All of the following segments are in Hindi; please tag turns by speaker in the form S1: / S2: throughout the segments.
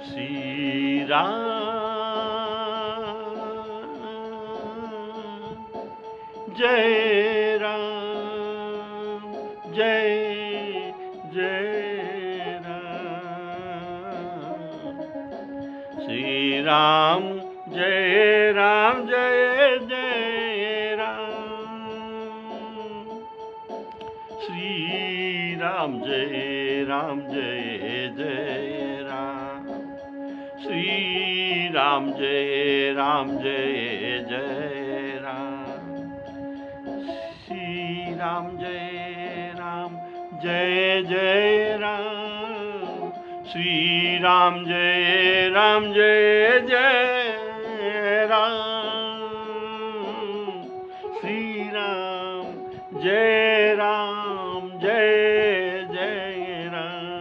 S1: श्री राम जय राम जय जय राम श्री राम जय राम जय जय राम श्री राम जय राम जय जय राम श्री राम जय राम जय जय राम श्री राम जय राम जय जय राम श्री राम जय राम जय जय राम श्री राम जय राम जय जय राम।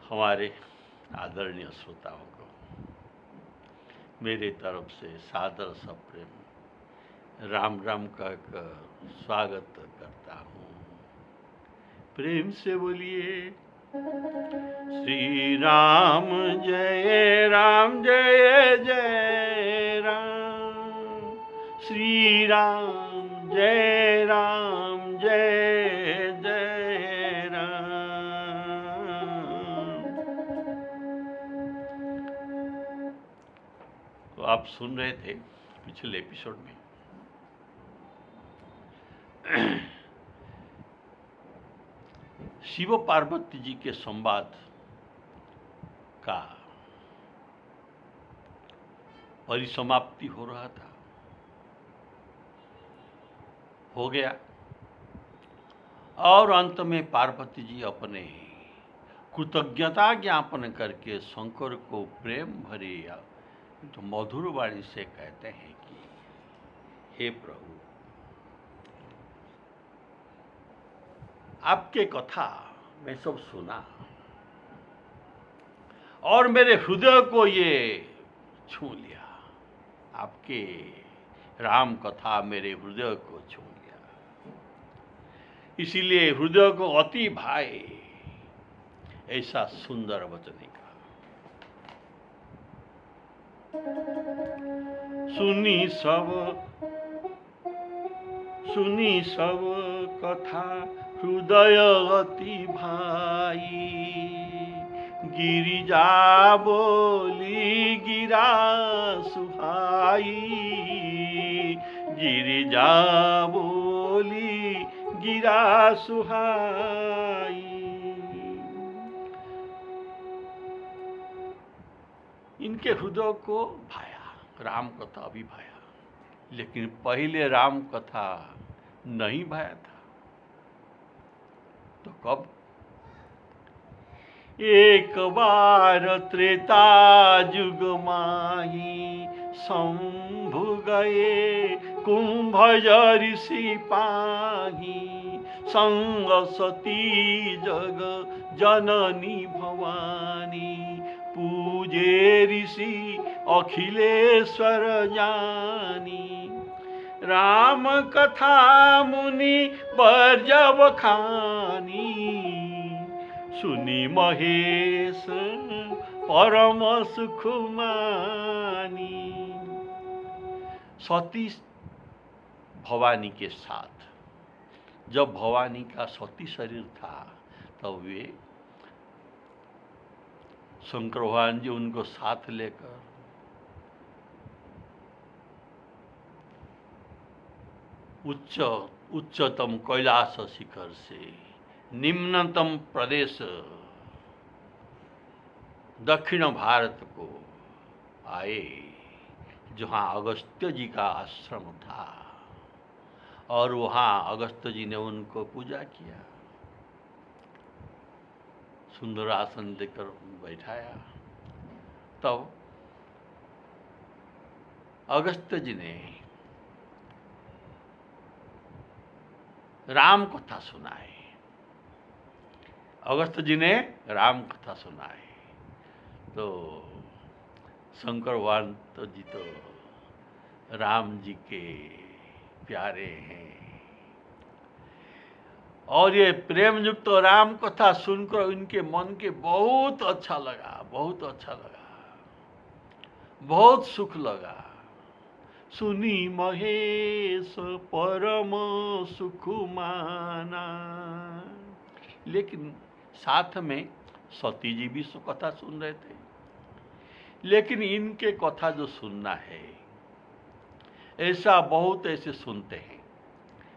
S1: हमारे आदरणीय श्रोताओं को मेरी तरफ से सादर सप्रेम राम राम कहकर स्वागत करता हूँ। प्रेम से बोलिए श्री राम जय जय राम श्री राम जय जय राम। तो आप सुन रहे थे पिछले एपिसोड में शिव पार्वती जी के संवाद का परिसमाप्ति हो रहा था, हो गया। और अंत में पार्वती जी अपने कृतज्ञता ज्ञापन करके शंकर को प्रेम भरी तो मधुर वाणी से कहते हैं कि हे प्रभु, आपके कथा मैं सब सुना और मेरे हृदय को ये छू लिया। आपके राम कथा मेरे हृदय को छू लिया, इसीलिए हृदय को अति भाए ऐसा सुंदर वचन कहा। सुनी सब कथा हृदय अति भाई गिरिजा बोली गिरा सुहाई गिरिजा बोली गिरा सुहाई। इनके हृदय को भाया, राम कथा अभी भाया, लेकिन पहले राम कथा नहीं भाया था। तो कब? एक बार त्रेता युग माही शंभु गए कुंभज ऋषि पाही संग सती जग जननी भवानी पूजे ऋषि अखिलेश्वर जानी राम कथा मुनि बरजब खानी सुनी महेश परम सुख मानी। सती भवानी के साथ, जब भवानी का सती शरीर था तब वे शंकर भगवान जी उनको साथ लेकर उच्चतम कैलाश शिखर से निम्नतम प्रदेश दक्षिण भारत को आए, जहाँ अगस्त्य जी का आश्रम था, और वहाँ अगस्त्य जी ने उनको पूजा किया, सुंदर आसन देकर बैठाया। तब अगस्त्य जी ने राम कथा सुनाए। अगस्त्य जी ने राम कथा सुनाए तो शंकर भगवान तो जी तो राम जी के प्यारे हैं। और ये प्रेम युक्त राम कथा सुनकर इनके मन के बहुत अच्छा लगा, बहुत अच्छा लगा, बहुत सुख लगा। सुनी महेश परम सुख माना। लेकिन साथ में सती जी भी कथा सुन रहे थे। लेकिन इनके कथा जो सुनना है, ऐसा बहुत ऐसे सुनते हैं,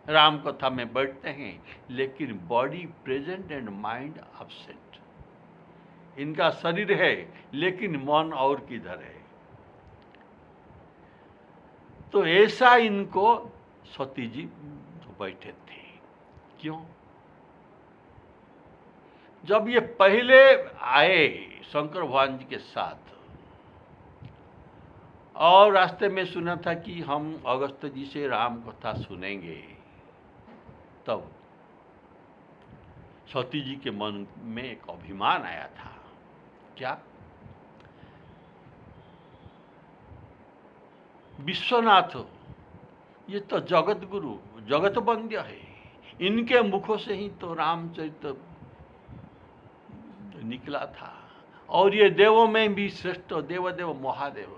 S1: राम कथा में बैठते हैं लेकिन body present and mind absent. इनका शरीर है लेकिन मन और किधर है। तो ऐसा इनको सती जी तो बैठे थे। क्यों? जब ये पहले आए शंकर भगवान जी के साथ और रास्ते में सुना था कि हम अगस्त जी से राम कथा सुनेंगे, तब सती जी के मन में एक अभिमान आया था। क्या? विश्वनाथ ये तो जगत गुरु, जगत वंद्य है, इनके मुखों से ही तो रामचरित्र निकला था। और ये देवों में भी श्रेष्ठ देवदेव महादेव,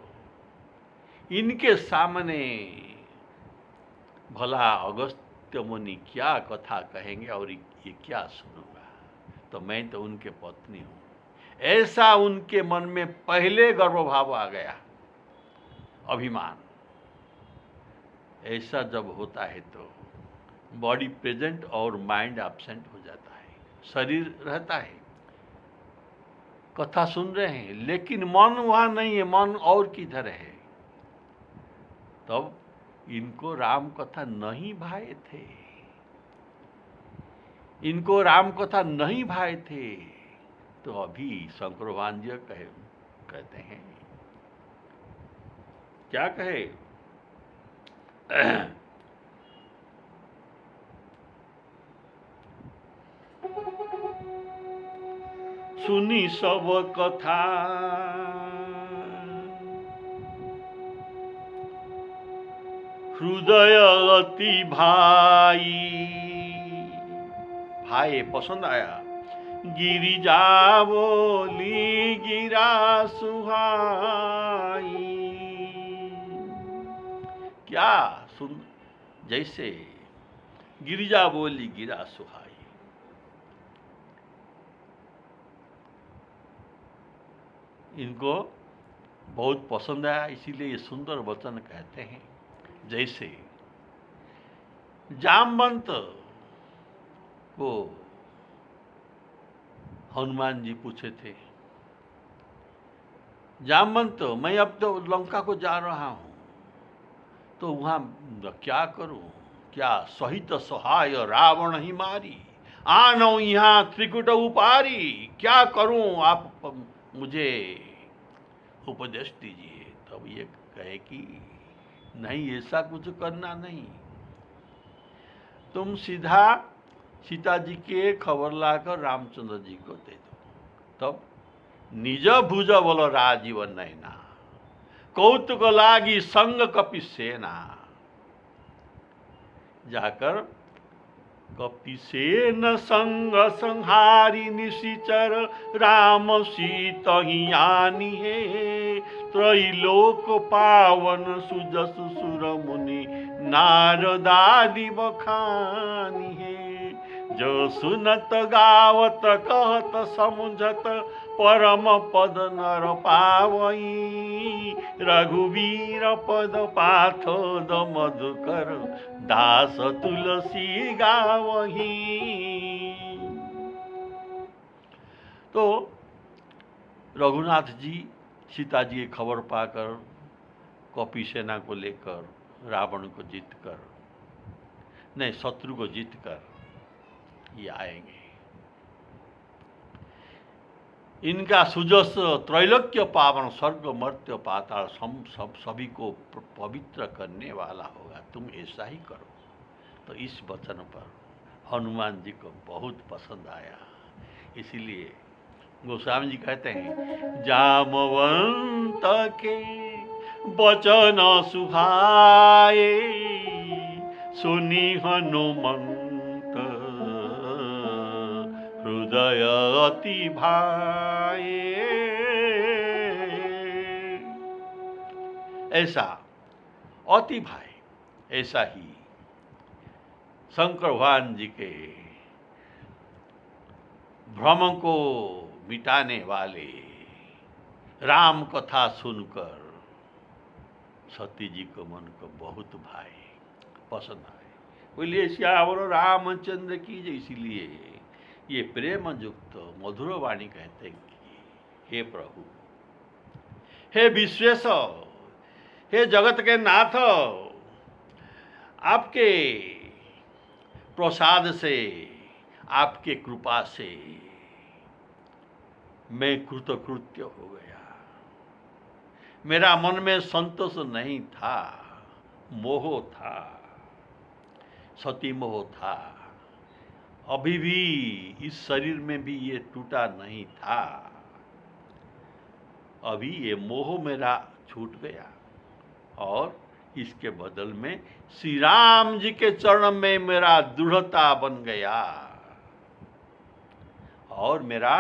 S1: इनके सामने भला अगस्त्य मुनि क्या कथा कहेंगे और ये क्या सुनूंगा? तो मैं तो उनके पत्नी हूँ। ऐसा उनके मन में पहले गर्वभाव आ गया, अभिमान। ऐसा जब होता है तो बॉडी प्रेजेंट और माइंड एब्सेंट हो जाता है। शरीर रहता है, कथा सुन रहे हैं, लेकिन मन वहाँ नहीं है, मन और किधर है। तब इनको राम कथा नहीं भाए थे, इनको राम कथा नहीं भाए थे। तो अभी शंकर भगवान जी कहते हैं, क्या कहे? सुनी सब कथा हृदय अति भाई। भाई पसंद आया। गिरिजा बोली गिरा सुहाई। क्या सुन, जैसे गिरिजा बोली गिरा सुहाई। इनको बहुत पसंद आया, इसीलिए ये सुंदर वचन कहते हैं। जैसे जामवंत को हनुमान जी पूछे थे, जामवंत मैं अब तो लंका को जा रहा हूं, तो वहां क्या करूं? क्या सहित सहाय रावण ही मारी, आनो यहाँ त्रिकुट उपारी। क्या करूं? आप मुझे उपदेश दीजिए। तब ये कहे कि नहीं, ऐसा कुछ करना नहीं, तुम सीधा सीता जी के खबर लाकर रामचंद्र जी को दे दो। तब निज भुज बोलो राजीव नैना, कौतुक लागी संग कपि सेना। जाकर कपिसेन संग संहारी निशिचर राम सीता ही आनी है। त्रैलोक पावन सुजस सुर मुनि नारदादि बखानी है। जो सुनत गावत कहत समझत परम पद नर पावई। रघुवीर पद पाथोद मधुकर दास तुलसी गावही। तो रघुनाथ जी सीता जी की खबर पाकर कपि सेना को लेकर रावण को जीतकर, नहीं शत्रु को जीतकर ये आएंगे। इनका सुजस त्रैलोक्य पावन स्वर्ग मर्त्य पाताल सभी को पवित्र करने वाला होगा, तुम ऐसा ही करो। तो इस वचन पर हनुमान जी को बहुत पसंद आया। इसीलिए गोस्वामी जी कहते हैं, जामवंत के वचन सुहाए सुनी हनुमंत हृदय अति भाए। ऐसा अति भाई, ऐसा ही शंकर भगवान जी के भ्रम को मिटाने वाले राम कथा सुनकर सती जी को मन को बहुत भाई पसंद आए। बोलिए श्यावर रामचंद्र की जय। इसीलिए ये प्रेम युक्त मधुर वाणी कहते हैं कि हे प्रभु, हे विश्वेश, हे जगत के नाथ, आपके प्रसाद से, आपके कृपा से मैं कृतकृत्य हो गया। मेरा मन में संतोष नहीं था, मोह था, सती मोह था। अभी भी इस शरीर में भी ये टूटा नहीं था। अभी ये मोह मेरा छूट गया और इसके बदल में श्री राम जी के चरण में मेरा दृढ़ता बन गया और मेरा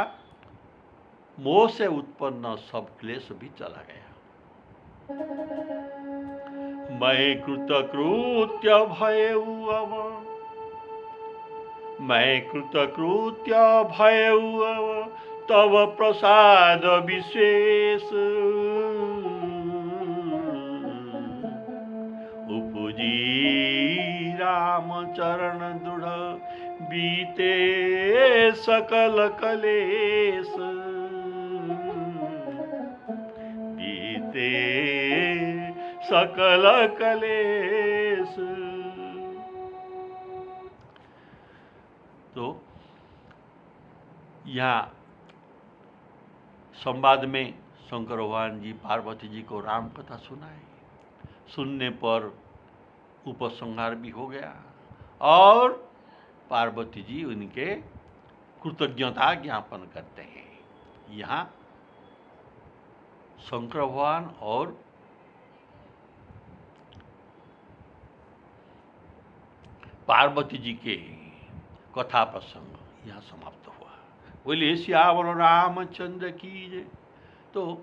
S1: मोह से उत्पन्न सब क्लेश भी चला गया। मैं कृतकृत्य भयऊ अब, मैं कृतकृत्य भयऊ अब, तव प्रसाद विशेष उपजी राम चरण दृढ़, बीते सकल कलेश, बीते सकल कलेश। तो यहाँ संवाद में शंकर भगवान जी पार्वती जी को राम कथा सुनाए। सुनने पर उपसंहार भी हो गया और पार्वती जी उनके कृतज्ञता ज्ञापन करते हैं। यहाँ शंकर भगवान और पार्वती जी के कथा प्रसंग यहाँ समाप्त हुआ। बोलिए श्यावर रामचंद्र की जय। तो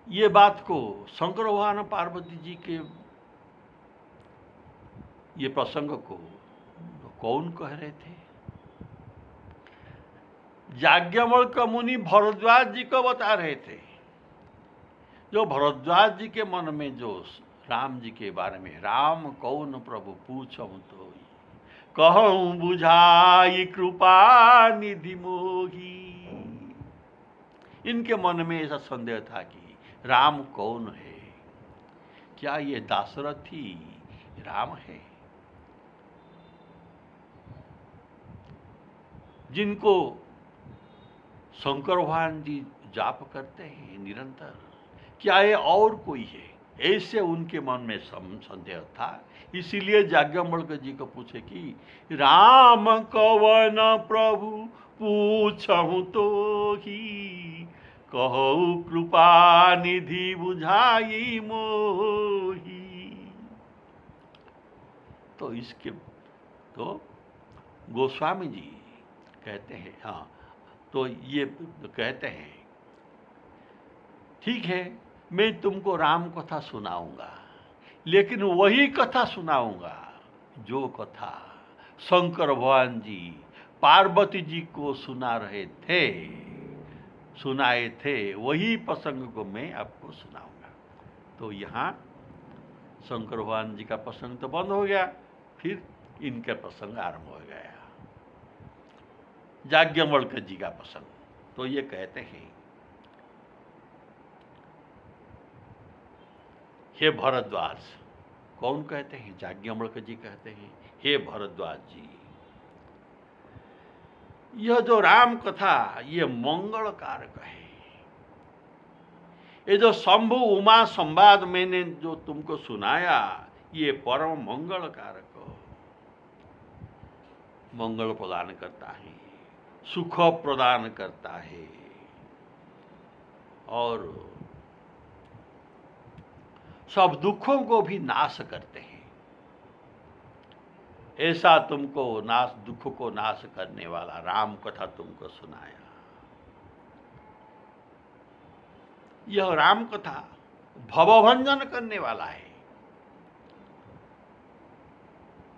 S1: ये बात को शंकर भगवान पार्वती जी के ये प्रसंग को कौन कह रहे थे? याज्ञवल्क्य मुनि भरद्वाज जी को बता रहे थे। जो भरद्वाज जी के मन में जो राम जी के बारे में राम कौन प्रभु पूछऊं तो कहूं बुझाई कृपा निधि मोही, इनके मन में ऐसा संदेह था कि राम कौन है, क्या ये दाशरथी राम है जिनको शंकर भगवान जी जाप करते हैं निरंतर, क्या ये और कोई है? ऐसे उनके मन में संदेह था। इसीलिए याज्ञवल्क्य जी को पूछे कि राम कवन प्रभु पूछहु तो ही, कहु कृपा निधि बुझाई मोही। तो इसके तो गोस्वामी जी कहते हैं, हाँ, तो ये कहते हैं ठीक है, मैं तुमको राम कथा सुनाऊंगा, लेकिन वही कथा सुनाऊंगा जो कथा शंकर भगवान जी पार्वती जी को सुनाए थे, वही प्रसंग को मैं आपको सुनाऊंगा। तो यहाँ शंकर भगवान जी का प्रसंग तो बंद हो गया, फिर इनका प्रसंग आरंभ हो गया, याज्ञवल्क्य जी का प्रसंग। तो ये कहते हैं, हे भरद्वाज, कौन कहते हैं? याज्ञवल्क्य जी कहते हैं, हे भरद्वाज जी, यह जो राम कथा ये मंगल कारक है। ये जो शंभु उमा संवाद मैंने जो तुमको सुनाया, ये परम मंगल कारक मंगल प्रदान करता है, सुख प्रदान करता है और सब दुखों को भी नाश करते हैं। ऐसा तुमको नाश, दुख को नाश करने वाला राम कथा तुमको सुनाया। यह राम कथा भवभंजन करने वाला है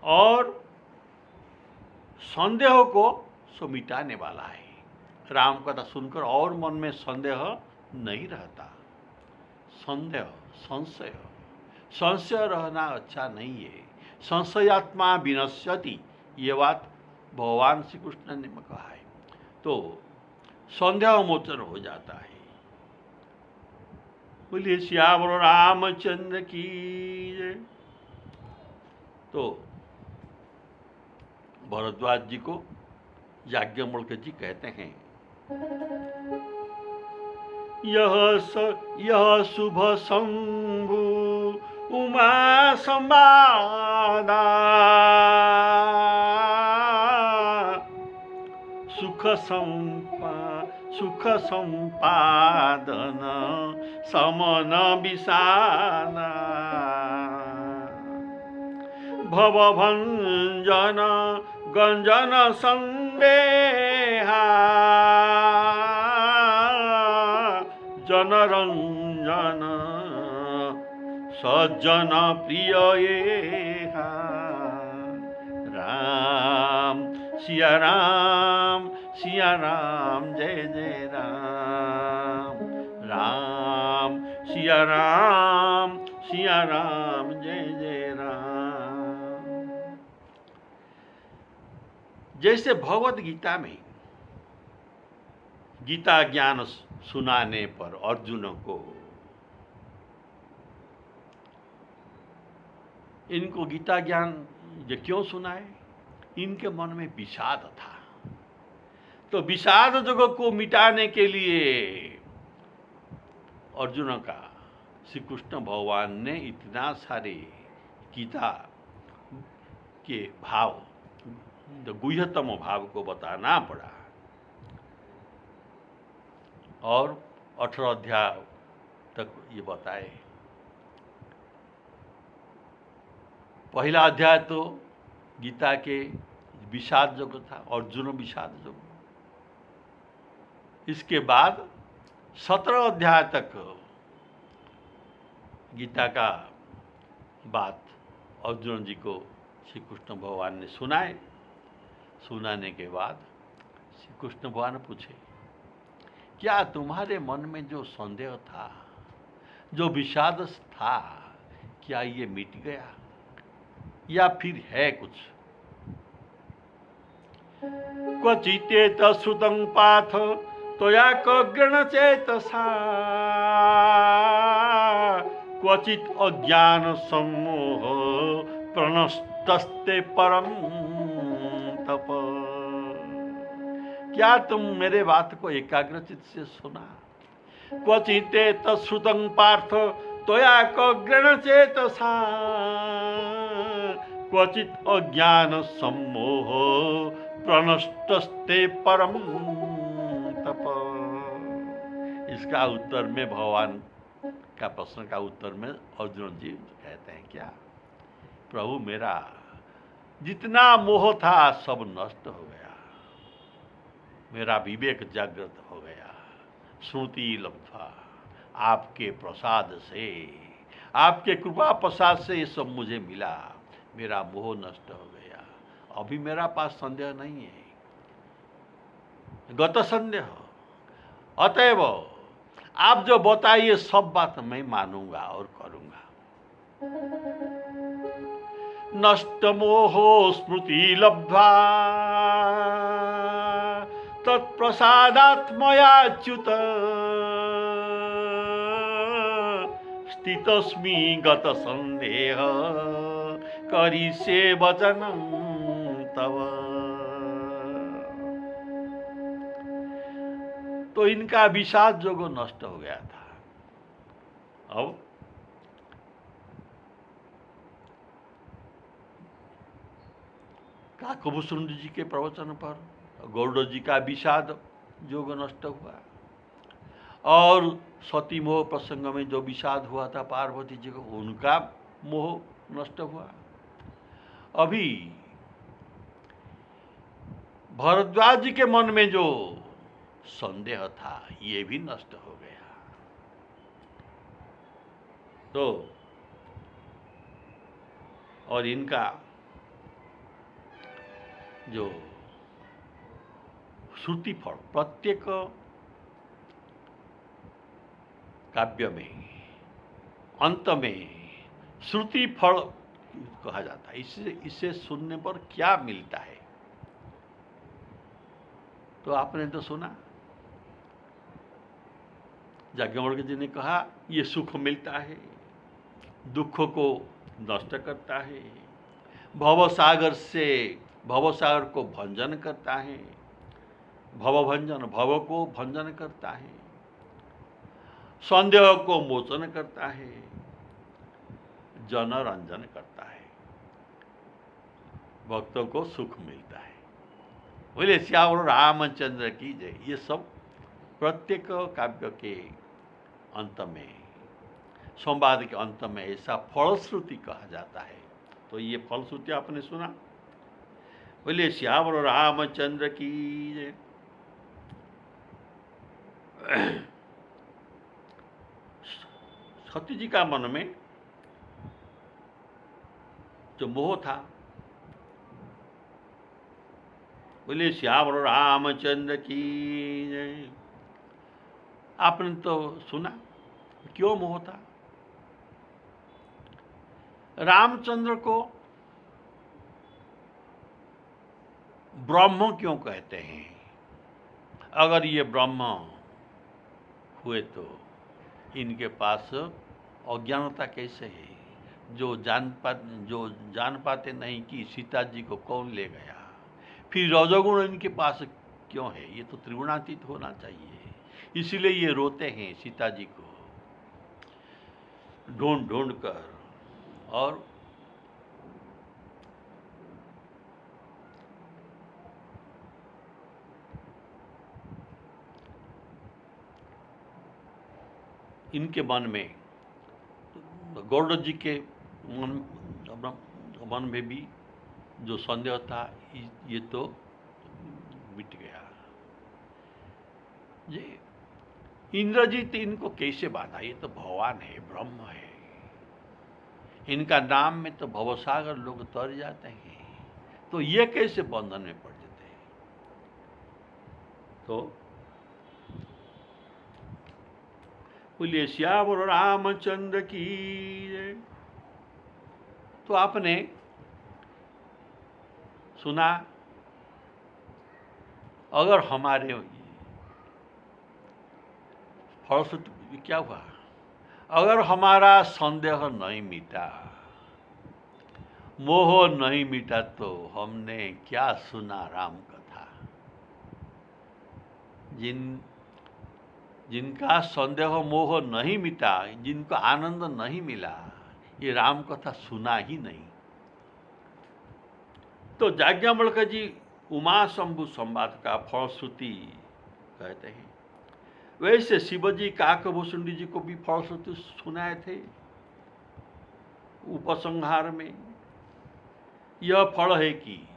S1: और संदेह को सो मिटाने वाला है। राम कथा सुनकर और मन में संदेह नहीं रहता। संदेह, संशय, संशय रहना अच्छा नहीं है। संशयात्मा विनश्यति, ये बात भगवान श्री कृष्ण ने कहा है। तो संदेह मोचन हो जाता है। बोलिए श्यावर रामचंद्र की जय। तो भरद्वाज जी को याज्ञवल्क्य जी कहते हैं, यह शुभ शंभु उमा संवादा सुख संपादन समन विषाना भवभंजन गंजन संदेहा जनरंजन सज्जन प्रिय राम सिया राम जय जय राम। राम सिया राम जय जय राम। जैसे भगवत गीता में गीता ज्ञान सुनाने पर अर्जुन को इनको गीता ज्ञान जो क्यों सुनाए, इनके मन में विषाद था। तो विषाद जगह को मिटाने के लिए अर्जुन का श्री कृष्ण भगवान ने इतना सारे गीता के भाव, गुह्यतम भाव को बताना पड़ा। और 18 अध्याय तक ये बताए। पहला अध्याय तो गीता के विषाद युग था, अर्जुन विषाद युग। इसके बाद 17 अध्याय तक गीता का बात अर्जुन जी को श्री कृष्ण भगवान ने सुनाए। सुनाने के बाद श्री कृष्ण भगवान पूछे, क्या तुम्हारे मन में जो संदेह था, जो विषाद था, क्या ये मिट गया या फिर है कुछ? क्वचितेत श्रुतं पाथ त्वया कग्रण चेतसा क्वचित अज्ञान सम्मोह प्रणष्टस्ते परम तप। क्या तुम मेरे बात को एकाग्रचित से सुना? क्वचितेत श्रुतं पार्थ त्वया कग्रण चेतसा क्वचित अज्ञान सम्मोह प्रणष्टस्ते परम तप। इसका उत्तर में भगवान का प्रश्न का उत्तर में अर्जुन जी कहते हैं, क्या प्रभु मेरा जितना मोह था सब नष्ट हो गया, मेरा विवेक जागृत हो गया। श्रुति लब्ध्वा, आपके प्रसाद से, आपके कृपा प्रसाद से ये सब मुझे मिला, मेरा मोह नष्ट हो गया। अभी मेरा पास संदेह नहीं है, गत संदेह। अतएव आप जो बताइए सब बात मैं मानूंगा और करूंगा। नष्ट मोहो स्मृति लब्ध्वा तत्प्रसादात्मयाच्युत स्थितस्मि गत संदेह करिष्ये वचनं तव। तो इनका विषाद जोगो नष्ट हो गया था। अब काकभूषण जी के प्रवचन पर गौड़ जी का विषाद जोग नष्ट हुआ, और सती मोह प्रसंग में जो विषाद हुआ था पार्वती जी को, उनका मोह नष्ट हुआ। अभी भरद्वाज जी के मन में जो संदेह था ये भी नष्ट हो गया। तो और इनका जो श्रुति फल प्रत्येक काव्य में अंत में श्रुति फल कहा जाता है। इसे सुनने पर क्या मिलता है? तो आपने तो सुना, याज्ञवल्क्य जी ने कहा ये सुख मिलता है, दुख को नष्ट करता है, भवसागर को भंजन करता है, भव को भंजन करता है, संदेह को मोचन करता है, जनरंजन करता है, भक्तों को सुख मिलता है। बोले श्यावर रामचंद्र की जय। ये सब प्रत्येक काव्य के अंत में, संवाद के अंत में ऐसा फलश्रुति कहा जाता है। तो ये फलश्रुति आपने सुना। बोले श्यावर रामचंद्र की जय। सती जी का मन में जो मोह था, बोले श्यावर रामचंद्र की जय। आपने तो सुना क्यों मोह था। रामचंद्र को ब्रह्म क्यों कहते हैं? अगर ये ब्रह्म हुए तो इनके पास अज्ञानता कैसे है? जो जान पाते नहीं कि सीता जी को कौन ले गया, फिर रजोगुण इनके पास क्यों है? ये तो त्रिगुणातीत होना चाहिए। इसीलिए ये रोते हैं सीता जी को ढूंढ ढूंढ कर। और इनके मन में, गौड़ जी के मन में भी जो संदेह था ये तो मिट गया। ये इंद्रजीत इनको कैसे बांधा? ये तो भगवान है, ब्रह्म है। इनका नाम में तो भवसागर लोग तर जाते हैं, तो ये कैसे बंधन में पड़ जाते हैं? तो बोलिए श्यावर रामचंद्र की जय। तो आपने सुना, अगर हमारे फलश्रुति क्या हुआ? अगर हमारा संदेह नहीं मिटा, मोह नहीं मिटा, तो हमने क्या सुना राम कथा? जिनका संदेह मोह नहीं मिटा, जिनको आनंद नहीं मिला, ये राम कथा सुना ही नहीं। तो याज्ञवल्क्य जी उमा शंभु संवाद का फलश्रुति कहते हैं। वैसे शिवजी काकभूषुंडी जी को भी फलश्रुति सुनाए थे उपसंहार में। यह फल है कि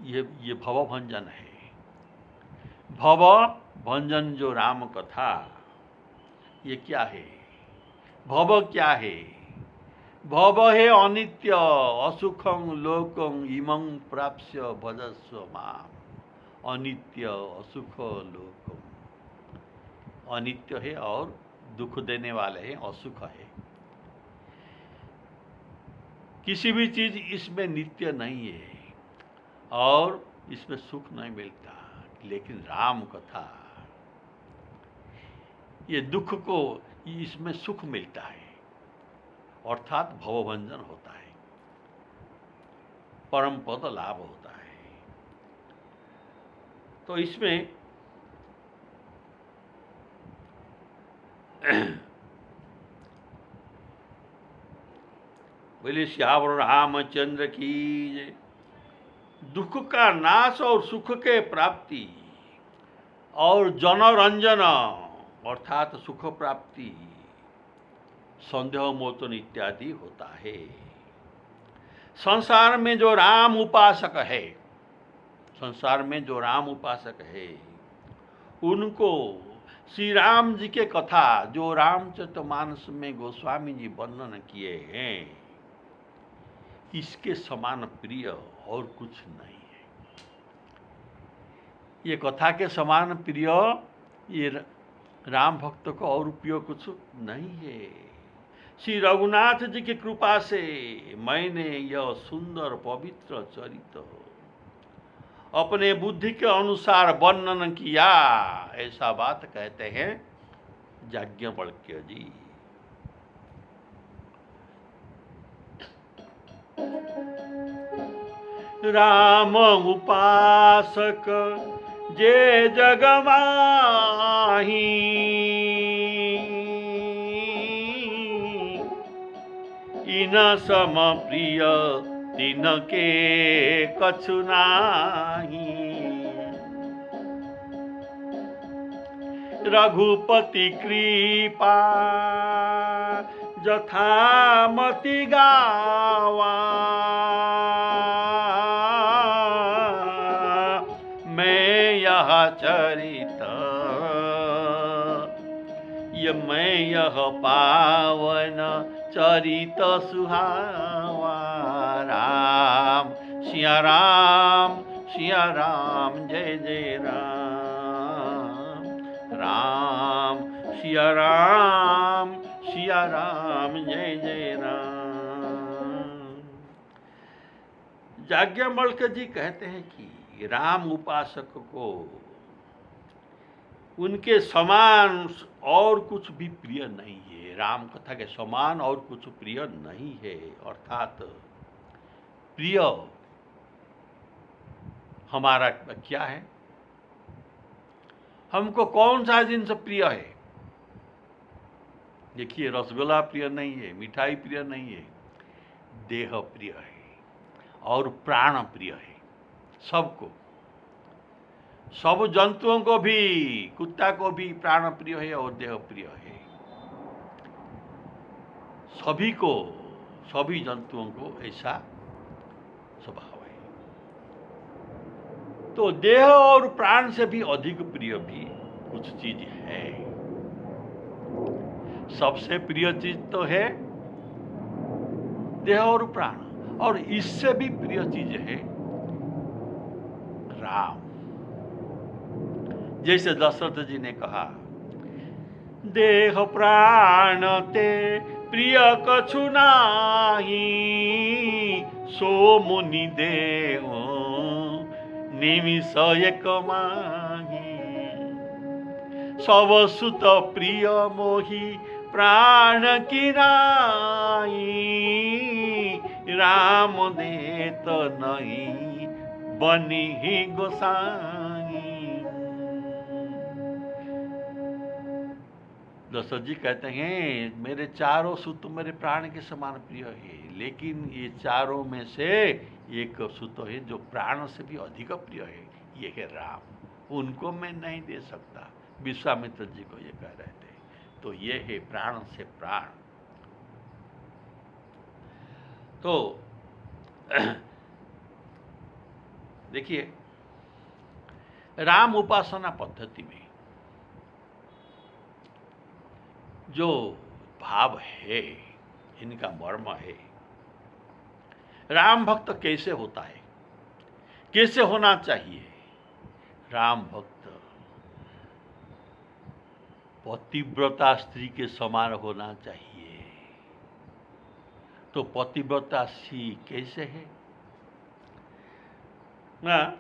S1: ये भवभंजन है। भव भंजन जो राम कथा, ये क्या है? भव क्या है? भव है अनित्य असुखं लोकं इमं प्राप्स्य भजस्व माम। अनित्य असुख लोकं, अनित्य है और दुख देने वाले हैं, असुख है। किसी भी चीज इसमें नित्य नहीं है और इसमें सुख नहीं मिलता। लेकिन राम कथा, ये दुख को इसमें सुख मिलता है, अर्थात भवभंजन होता है, परम पद लाभ होता है। तो इसमें बोले श्यावर रामचंद्र की जय। दुख का नाश और सुख के प्राप्ति और जनरंजन अर्थात सुख प्राप्ति, संदेह मोचन इत्यादि होता है। संसार में जो राम उपासक है, संसार में जो राम उपासक है, उनको श्री राम जी के कथा जो रामचरितमानस में गोस्वामी जी वर्णन किए हैं, इसके समान प्रिय और कुछ नहीं है। ये कथा के समान प्रिय ये राम भक्त को और प्रिय कुछ नहीं है। श्री रघुनाथ जी की कृपा से मैंने यह सुंदर पवित्र चरित्र अपने बुद्धि के अनुसार वर्णन किया, ऐसा बात कहते हैं याज्ञवल्क्य जी। राम उपासक जे जग माही, इन सम प्रिय तिनके कछु नाही। रघुपति कृपा जथामति गावा, मैं यह चरित मैं यह पावन चरित सुहावा। राम सिया राम सिया राम जय जय राम। राम सिया राम जय जय राम। याज्ञवल्क्य जी कहते हैं कि राम उपासक को उनके समान और कुछ भी प्रिय नहीं है। राम कथा के समान और कुछ प्रिय नहीं है। अर्थात प्रिय हमारा क्या है? हमको कौन सा जिनसे प्रिय है? देखिए, रसगुल्ला प्रिय नहीं है, मिठाई प्रिय नहीं है, देह प्रिय है और प्राण प्रिय है। सबको, सब जंतुओं को भी, कुत्ता को भी प्राण प्रिय है और देह प्रिय है। सभी को, सभी जंतुओं को ऐसा स्वभाव है। तो देह और प्राण से भी अधिक प्रिय भी कुछ चीज है। सबसे प्रिय चीज तो है देह और प्राण, और इससे भी प्रिय चीज है राम। जैसे दशरथ जी ने कहा, देह प्राण ते प्रिय कछु नाही, सो मुनि देव निमिष एक माही। सब सुत प्रिय मोहि प्राण की नाई, राम देत नहीं बनी ही गोसाई। दशरथ जी कहते हैं, मेरे चारों सुत मेरे प्राण के समान प्रिय है, लेकिन ये चारों में से एक सुत है जो प्राण से भी अधिक प्रिय है, ये है राम। उनको मैं नहीं दे सकता। विश्वामित्र जी को ये कह रहे थे। तो ये है प्राण से प्राण। तो देखिए, राम उपासना पद्धति में जो भाव है, इनका मर्म है, राम भक्त कैसे होता है, कैसे होना चाहिए। राम भक्त पतिव्रता स्त्री के समान होना चाहिए। तो पतिव्रता स्त्री कैसे है ना?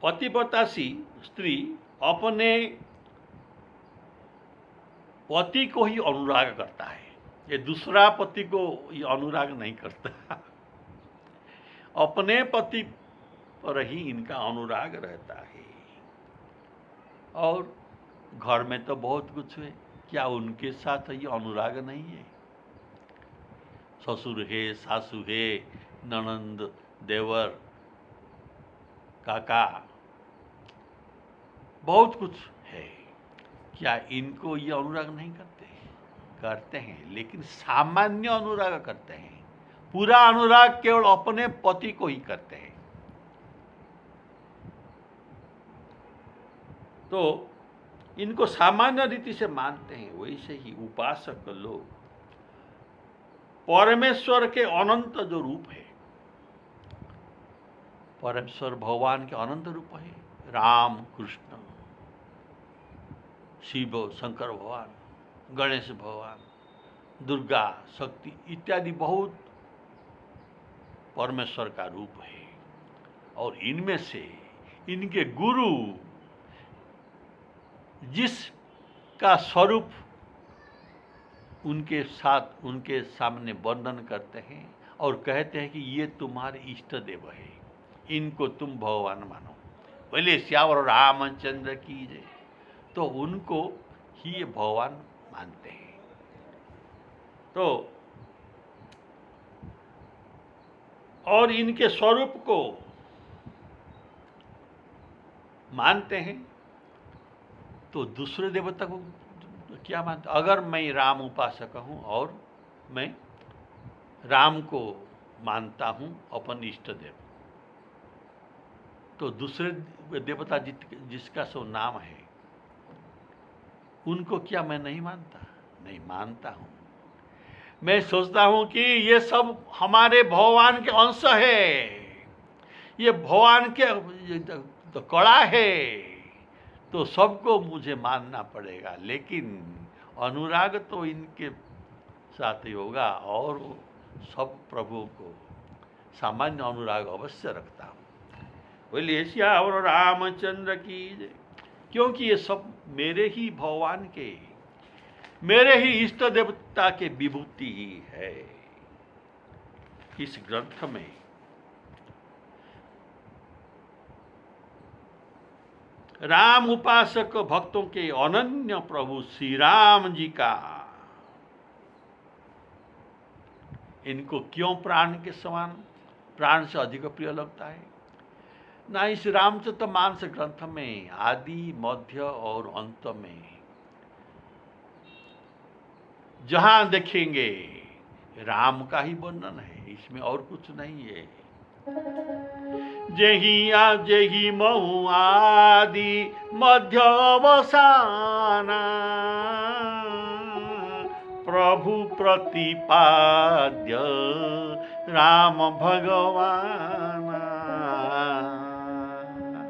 S1: पतिव्रता स्त्री अपने पति को ही अनुराग करता है, ये दूसरा पति को ये अनुराग नहीं करता। अपने पति पर ही इनका अनुराग रहता है। और घर में तो बहुत कुछ है, क्या उनके साथ ये अनुराग नहीं है? ससुर है, सासू है, ननंद, देवर, काका, बहुत कुछ है। क्या इनको ये अनुराग नहीं करते? करते हैं, लेकिन सामान्य अनुराग करते हैं। पूरा अनुराग केवल अपने पति को ही करते हैं। तो इनको सामान्य रीति से मानते हैं। वैसे ही उपासक लोग परमेश्वर के अनंत जो रूप है, परमेश्वर भगवान के अनंत रूप है, राम, कृष्ण, शिव, शंकर भगवान, गणेश भगवान, दुर्गा, शक्ति इत्यादि बहुत परमेश्वर का रूप है। और इनमें से इनके गुरु जिसका स्वरूप उनके साथ, उनके सामने वर्णन करते हैं और कहते हैं कि ये तुम्हारे इष्ट देव है, इनको तुम भगवान मानो, बोले श्यावर रामचंद्र की जय, तो उनको ही ये भगवान मानते हैं। तो और इनके स्वरूप को मानते हैं, तो दूसरे देवता को क्या मानते? अगर मैं राम उपासक हूँ और मैं राम को मानता हूँ अपन इष्ट देव, तो दूसरे देवता जिसका सो नाम है उनको क्या मैं नहीं मानता? नहीं मानता हूँ। मैं सोचता हूँ कि ये सब हमारे भगवान के अंश है, ये भगवान के तो कड़ा है, तो सबको मुझे मानना पड़ेगा। लेकिन अनुराग तो इनके साथ ही होगा, और सब प्रभु को सामान्य अनुराग अवश्य रखता हूँ। बोलिए श्यावर रामचंद्र की जय। क्योंकि ये सब मेरे ही भगवान के, मेरे ही इष्ट देवता के विभूति ही है। इस ग्रंथ में राम उपासक भक्तों के अनन्य प्रभु श्री राम जी का, इनको क्यों प्राण के समान, प्राण से अधिक प्रिय लगता है ना? इस रामचरित मानस ग्रंथ में आदि, मध्य और अंत में जहां देखेंगे राम का ही वर्णन है, इसमें और कुछ नहीं है। जेहि महु आदि मध्य अवसाना, प्रभु प्रतिपाद्य राम भगवान।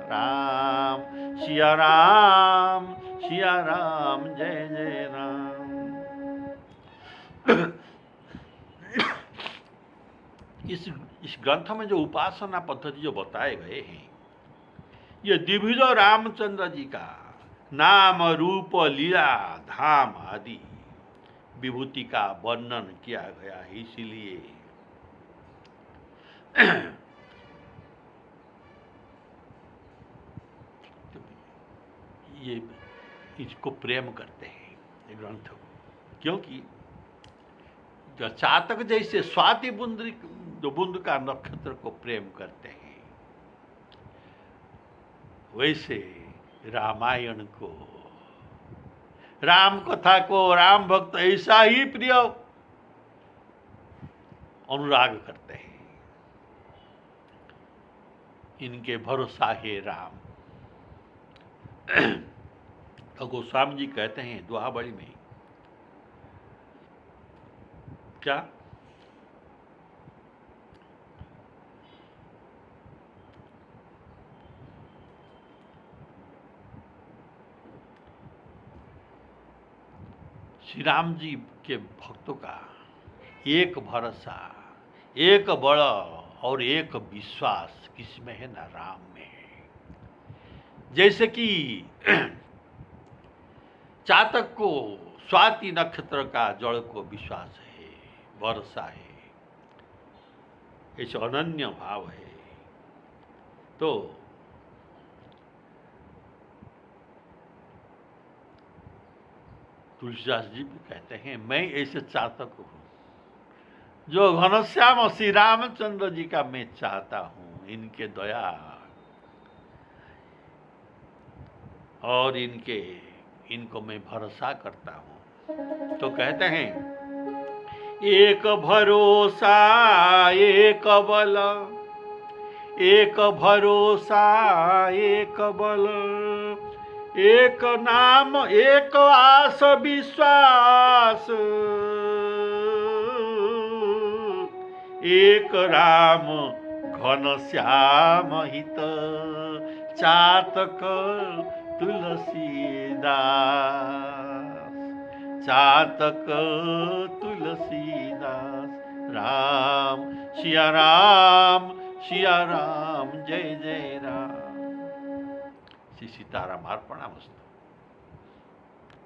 S1: राम सिया राम, सिया राम, जय जय राम। इस ग्रंथ में जो उपासना पद्धति जो बताए गए हैं, ये दिग्विजय रामचंद्र जी का नाम, रूप, लीला, धाम आदि विभूति का वर्णन किया गया है। इसीलिए ये इसको प्रेम करते हैं, ये ग्रंथ को। क्योंकि जो चातक जैसे स्वाति बूंद का नक्षत्र को प्रेम करते हैं, वैसे रामायण को, राम कथा को, राम भक्त ऐसा ही प्रिय अनुराग करते हैं। इनके भरोसा है राम। तो गोस्वामी जी कहते हैं दुआबड़ी में, क्या? श्री राम जी के भक्तों का एक भरोसा, एक बल और एक विश्वास किसमें है? ना राम में है। जैसे कि चातक को स्वाति नक्षत्र का जड़ को विश्वास है, भरोसा है, ऐसे अनन्य भाव है। तो तुलसीदास जी भी कहते हैं, मैं ऐसे चातक हूँ जो घनश्याम श्री रामचंद्र जी का मैं चाहता हूँ, इनके दया और इनको मैं भरोसा करता हूँ। तो कहते हैं, एक भरोसा एक बल, एक भरोसा एक बल, एक नाम एक आस विश्वास, एक राम घन श्याम हित, चातक तुलसीदास, चातक तुलसीदास। राम सिया राम, सिया राम, जय जय राम। श्री सीताराम अर्पणामस्तु।